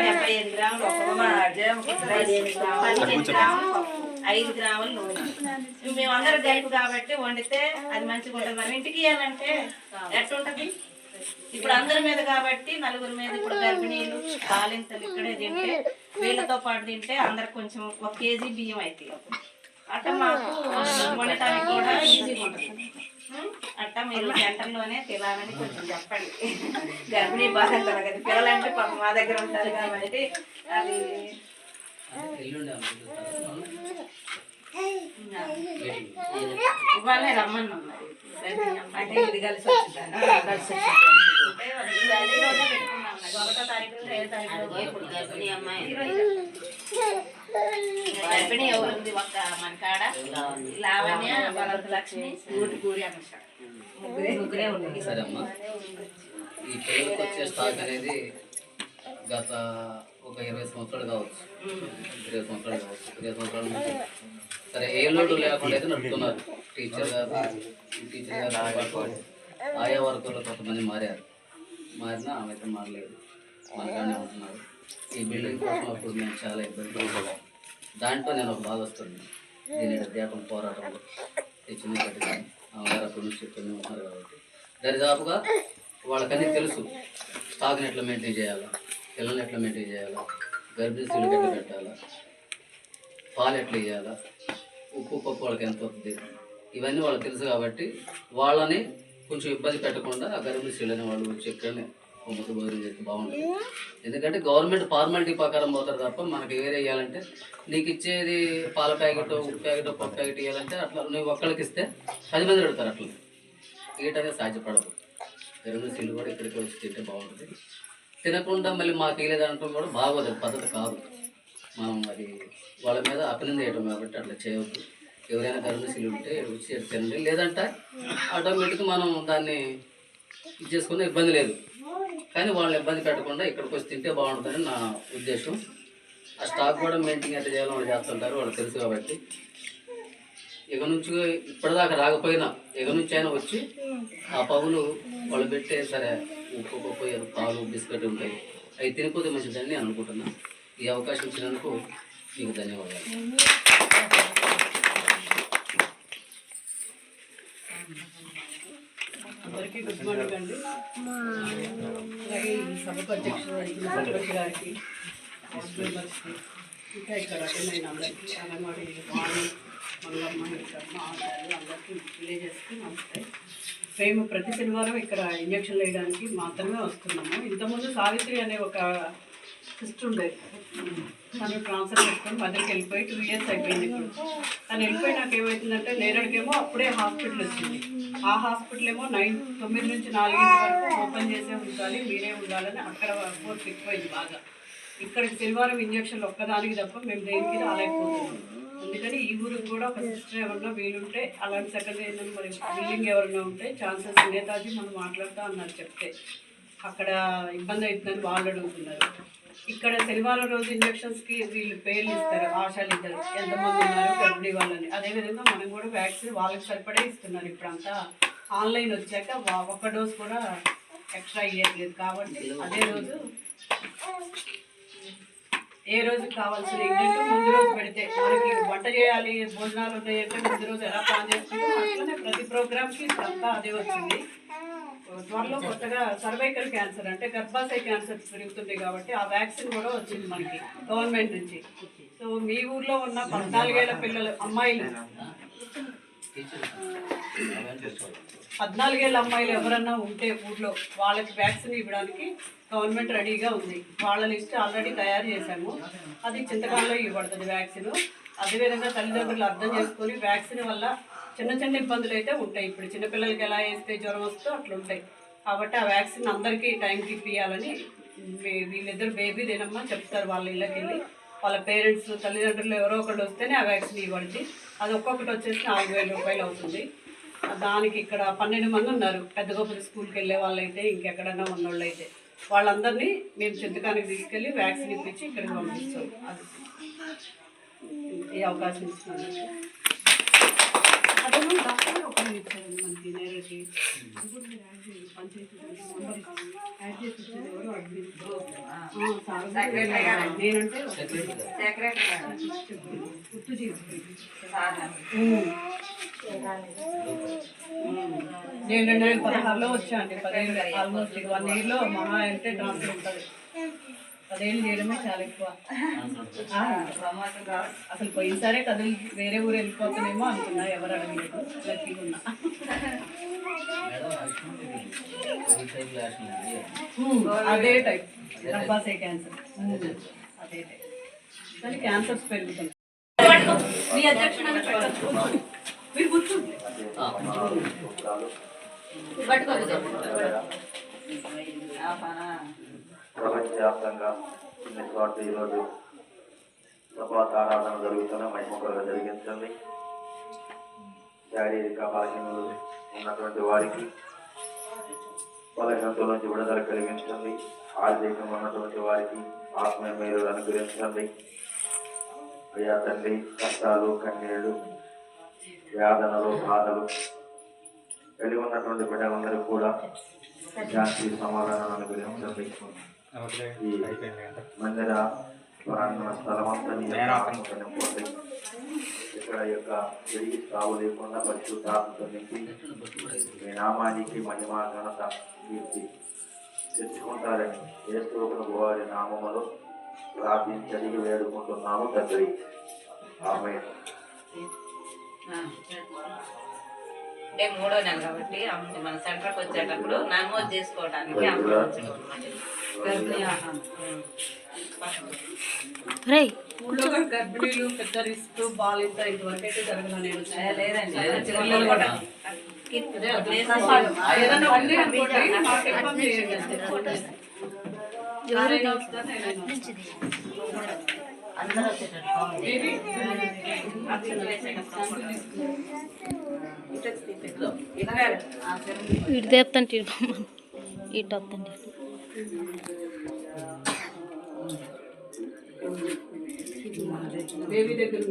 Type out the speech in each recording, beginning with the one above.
75 గ్రాములు 15 గ్రాములు 5 గ్రాములు నూనె. మేమందరం కలిపి కాబట్టి వండితే అది మంచిగా ఉంటుంది. మనం ఇంటికి ఇవ్వాలంటే ఎట్లుంటది? ఇప్పుడు అందరి మీద కాబట్టి నలుగురి మీద, ఇప్పుడు గర్భిణీలు బాలింతలు ఇక్కడే తింటే వీళ్ళతో పాటు తింటే అందరికి కొంచెం 1 కేజీ బియ్యం అవుతాయి. అట్ట మాకు వండటానికి కూడా ఈజీగా ఉంటుంది. అట్ట మీరు సెంటర్లోనే తినాలని కొంచెం చెప్పండి. గర్భిణీ బాలింతలు కదా, పిల్లలంటే పాప మా దగ్గర ఉంటారు కాబట్టి అది ఇవాళే రమ్మన్నాం. మరి అంటే ఇది కలిసి వచ్చిందని కలిసి గర్భిణీ అమ్మాయి గర్భిణీ ఎవరుంది? ఒక్క మన కాడ లావణ్య, బలవత లక్ష్మి, కూరి అనుష, ముగ్గురే ఉన్నాయి. సరే అమ్మా, ఈ పిల్లలకు వచ్చే స్టాక్ అనేది గత ఒక 20 సంవత్సరాలు కావచ్చు, 20 సంవత్సరాల నుంచి సరే ఏ లోటు లేకుండా అయితే నడుపుతున్నారు. టీచర్ గారు ఆయా వర్గంలో కొంతమంది మారినా ఆమె అయితే మారలేదు, మనగానే ఉంటున్నారు. ఈ బిల్డింగ్ కోసం అప్పుడు మేము చాలా ఇబ్బంది పడుతున్నాం. దాంట్లో నేను ఒక భాగస్తున్నాను. దీని అధ్యాపన పోరాటంలో చిన్న కట్టిన అమ్మగారు అప్పుడు నుంచి చెప్తూనే ఉంటున్నారు కాబట్టి దరిదాపుగా వాళ్ళకన్నీ తెలుసు. స్టాక్ని ఎట్లా మెయింటైన్ చేయాలా, పిల్లల్ని ఎట్లా మెయింటైన్ చేయాలా, గర్భిణీ స్త్రీలకు ఎట్లా పెట్టాలా, పాలు ఎట్లా ఇవ్వాలా, ఉప్పు పప్పు వాళ్ళకి ఎంత అవుతుంది, ఇవన్నీ వాళ్ళకి తెలుసు. కాబట్టి వాళ్ళని కొంచెం ఇబ్బంది పెట్టకుండా ఆ గర్భిణీ స్త్రీలని వాళ్ళు చెప్పని ముద్దు భోజనం చేస్తే బాగుంటుంది. ఎందుకంటే గవర్నమెంట్ ఫార్మాలిటీ ప్రకారం పోతారు తప్ప మనకి వేరే ఇవ్వాలంటే నీకు ఇచ్చేది పాల ప్యాకెట్, ఉప్పు ప్యాకెట్, పప్పు ప్యాకెట్ ఇవ్వాలంటే అట్లా నువ్వు ఒక్కడికి ఇస్తే 10 మంది పెడతారు. అట్లా ఇయటనే సాధ్యపడదు. గర్భిణీ స్త్రీలు కూడా ఇక్కడికి వచ్చి తింటే బాగుంటుంది. తినకుండా మళ్ళీ మాకు ఇవ్వలేదంటాం కూడా బాగోదు, పద్ధతి కాదు. మనం అది వాళ్ళ మీద అపనింద వేయటం కాబట్టి అట్లా చేయవద్దు. ఎవరైనా గర్భిణీ స్త్రీలు ఉంటే వచ్చి తినండి, లేదంటే ఆటోమేటిక్గా మనం దాన్ని ఇది చేసుకునే ఇబ్బంది లేదు. కానీ వాళ్ళని ఇబ్బంది పెట్టకుండా ఇక్కడికి వచ్చి తింటే బాగుంటుందని నా ఉద్దేశం. ఆ స్టాక్ కూడా మెయింటైన్ అయితే చేయాలని వాళ్ళు చేస్తుంటారు, వాళ్ళు తెలుసు. కాబట్టి ఇక నుంచి ఇప్పటిదాకా రాకపోయినా ఇక నుంచి అయినా వచ్చి ఆ పగులు వాళ్ళు పెట్టే సరే ఉప్పు పప్పు పాలు బిస్కెట్ ఉంటాయి, అవి తినిపోతే మంచిదని నేను అనుకుంటున్నాను. ఈ అవకాశం ఇచ్చినందుకు మీకు ధన్యవాదాలు. అందరికీ గుడ్ మార్నింగ్ అండి. అలాగే ఈ సభకు అధ్యక్షుడు సర్పంచ్ గారికి, మెంబర్స్కి, ఇంకా ఇక్కడ అటెండ్ అయిన అందరికీ, అంగన్వాడీ వాణి, మంగమ్మ, శర్మ, ఆచార్యులు అందరికీ, విలేజెస్కి నమస్తే. మేము ప్రతి శనివారం ఇక్కడ ఇంజక్షన్లు వేయడానికి మాత్రమే వస్తున్నాము. ఇంతకుముందు సావిత్రి అనే ఒక సిస్టర్ ఉండేది, తను ట్రాన్స్ఫర్ చేసుకొని మధ్యకి వెళ్ళిపోయి 2 years అయిపోయింది. ఇప్పుడు తను వెళ్ళిపోయి నాకు ఏమవుతుందంటే నేరడికేమో అప్పుడే హాస్పిటల్ వచ్చింది. ఆ హాస్పిటల్ ఏమో 9 నుంచి 4 వరకు ఓపెన్ చేసే ఉండాలి, మీరే ఉండాలని అక్కడ ఫోర్స్ ఎక్కువైంది బాగా. ఇక్కడికి శనివారం ఇంజక్షన్లు ఒక్కదానికి తప్ప మేము దేనికి రాలేకపోతున్నాం. అందుకని ఈ ఊరికి కూడా ఒక సిస్టర్ ఎవరన్నా వీలుంటే అలాంటి సెకండ్ ఏంటంటే మరి బిల్డింగ్ ఎవరైనా ఉంటే ఛాన్సెస్ నేతాజీ మనం మాట్లాడుతూ అన్నారు చెప్తే, అక్కడ ఇబ్బంది అవుతుందని వాళ్ళు అడుగుతున్నారు. ఇక్కడ శనివారం రోజు ఇంజక్షన్స్కి వీళ్ళు పేర్లు ఇస్తారు, ఆశాలు ఇద్దరు ఎంతమంది ఉన్నారు గర్భిణీ వాళ్ళని. అదేవిధంగా మనం కూడా వ్యాక్సిన్ వాళ్ళకి సరిపడే ఇస్తున్నారు. ఇప్పుడంతా ఆన్లైన్ వచ్చాక 1 డోస్ కూడా ఎక్స్ట్రా ఇవ్వట్లేదు. కాబట్టి అదే రోజు ఏ రోజు కావాల్సిన ఏంటంటే ముందు రోజు పెడితే మనకి వంట చేయాలి, భోజనాలు ఉన్నాయంటే ముందు రోజు ఎలా ప్లాన్ చేసుకుంటే అట్లనే ప్రతి ప్రోగ్రామ్కి అంతా అదే వచ్చింది. త్వరలో కొత్తగా సర్వైకల్ క్యాన్సర్ అంటే గర్భాశయ క్యాన్సర్ పెరుగుతుంది కాబట్టి ఆ వ్యాక్సిన్ కూడా వచ్చింది మనకి గవర్నమెంట్ నుంచి. సో మీ ఊర్లో ఉన్న 14 ఏళ్ల పిల్లలు అమ్మాయిలు, 14 ఏళ్ల అమ్మాయిలు ఎవరన్నా ఉంటే ఊర్లో వాళ్ళకి వ్యాక్సిన్ ఇవ్వడానికి గవర్నమెంట్ రెడీగా ఉంది. వాళ్ళ లిస్ట్ ఆల్రెడీ తయారు చేశాము. అది చింతకాలంలో ఇవ్వబడుతుంది వ్యాక్సిన్. అదేవిధంగా తల్లిదండ్రులు అర్థం చేసుకొని వ్యాక్సిన్ వల్ల చిన్న ఇబ్బందులు అయితే ఉంటాయి. ఇప్పుడు చిన్నపిల్లలకి ఎలా వేస్తే జ్వరం వస్తుందో అట్లా ఉంటాయి. కాబట్టి ఆ వ్యాక్సిన్ అందరికీ టైంకి ఇప్పించాలని వీళ్ళిద్దరు బేబీ తినమ్మా చెప్తారు. వాళ్ళ ఇళ్ళకి వెళ్ళి వాళ్ళ పేరెంట్స్ తల్లిదండ్రులు ఎవరో ఒకటి వస్తేనే ఆ వ్యాక్సిన్ ఇవ్వబడింది. అది ఒక్కొక్కటి వచ్చేసి 4,000 రూపాయలు అవుతుంది. దానికి ఇక్కడ 12 మంది ఉన్నారు. పెద్దగొప్పటి స్కూల్కి వెళ్ళే వాళ్ళైతే ఇంకెక్కడన్నా ఉన్నోళ్ళు అయితే వాళ్ళందరినీ మేము చింతకానికి తీసుకెళ్ళి వ్యాక్సిన్ ఇప్పించి ఇక్కడికి పంపిస్తాం. అది ఈ అవకాశం ఇస్తున్నాను. ఒకరు ఇచ్చారండి మనకి నేరేకి ఇప్పుడు మీరు యాడ్ చేయండి పంచాయతీ మెంబర్ యాడ్ చేసి ఇచ్చేది ఎవరు అడ్మిన్ నేనంటే గుర్తు చేయండి నేను 2016లో వచ్చా అండి 10 ఆల్మోస్ట్ 1 yearలో మహా అంటే ట్రాన్స్ఫర్ ఉంటుంది 10 ఏళ్ళు చేయడమే చాలా ఎక్కువ అసలు పోయినసారే కదిలి వేరే ఊరు వెళ్ళిపోతానేమో అనుకున్నా ఎవరు అడగలేదు లక్కీగా ఉన్నా అదే టైప్ డబ్బాసే క్యాన్సర్ అదే టైప్ కానీ క్యాన్సర్స్ పెరుగుతుంది మీ అధ్యక్షుడు మీరు కూర్చోండి ప్రపంచవ్యాప్తంగా నిస్వార్థ ఈరోజు ప్రభాత ఆరాధన జరుగుతున్న మహిమకరంగా జరిగించండి. శారీరక బలహీనలు ఉన్నటువంటి వారికి బలహీనతల నుంచి విడుదల కలిగించండి. ఆర్థికంగా ఉన్నటువంటి వారికి ఆత్మీయ మేలు అనుగ్రహించండి. అయ్యా తండ్రి, కష్టాలు కన్నీళ్లు వేదనలు బాధలు కలిగి ఉన్నటువంటి బిడ్డలందరూ కూడా శాంతి సమాధానాన్ని అనుగ్రహించండి. ఈ మందిర ప్రాంగణ స్థలమంతా నింపండి. ఇక్కడ యొక్క తిరిగి సాగు లేకుండా పరిశుద్ధాత్మతో నింపి మీ నామానికి మహిమ ఘనత కీర్తి తెచ్చుకుంటారని యేసు వారి నామములో ప్రార్థించి అడిగి వేడుకుంటున్నాము తండ్రి. ఆమేన్. అంటే 3వ నెల కాబట్టి మన సెంటర్కి వచ్చేటప్పుడు నమోదు చేసుకోవడానికి గర్భిణీలు పెద్దరిస్తూ బాలింత ఇంతవరకు అయితే జరగదు. నేను లేదండి ఏదన్నా ఉంది అనుకోండి నాకు ఇన్ఫార్మ్ చేయండి. అందరూ వచ్చేటట్టు ఇటు తెస్తంటే ఇటు వస్తండి దేవి దగ్గర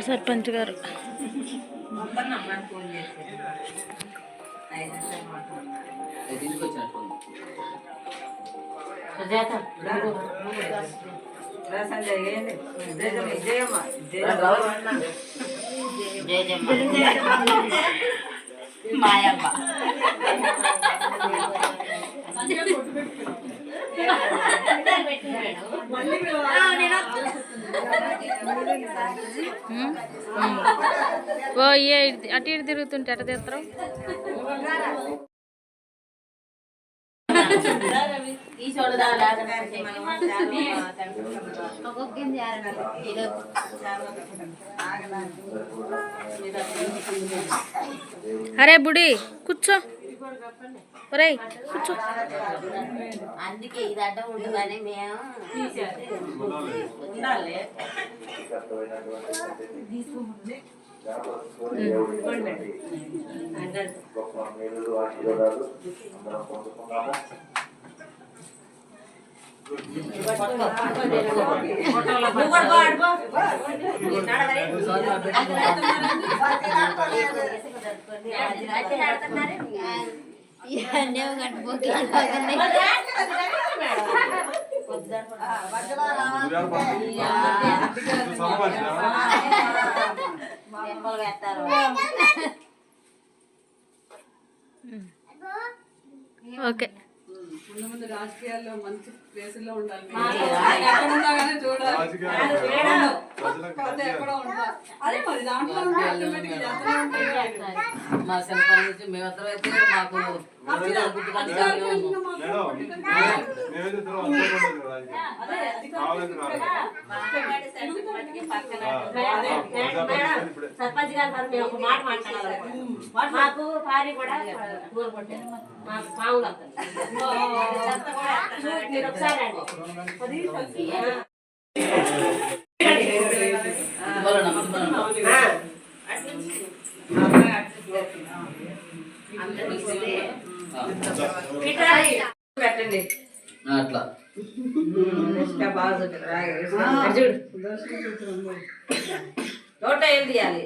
సర్పంచ్ గారు ఫోన్ చేసి మాయమ్మ ఓ ఏ అటు ఇటు తిరుగుతుంటే అటు తెస్తారు అరే బుడి కూర్చో ఒరే కూర్చో అందుకే ఇది అడ్డం ఉంటుందని మేము గొప్ప మేలు ఆశీర్వాదాలు అందరం పొందుకున్నాము. ఓకే ముందు రాజకీయాల్లో మంచి ప్లేసుల్లో ఉండాలి. ఎక్కడున్నా కానీ చూడాలి. ఎక్కడ ఉంటా అదే మరి దాంట్లో ఉంటే ఆటోమేటిక్గా చేస్తూనే ఉంటాయి. మా సెంటర్ నుంచి మేమందరం అయితే మాకు సర్పంచ్ గారు మేము ఒక మాట మాట్లాడాలి. మాకు పారి కూడా దూరం కొట్టారు. మాకు మామూలు మీరు ఒకసారి పెట్టండి అట్లా ఇంకా బాగా చూడు నోట ఏం తీయాలి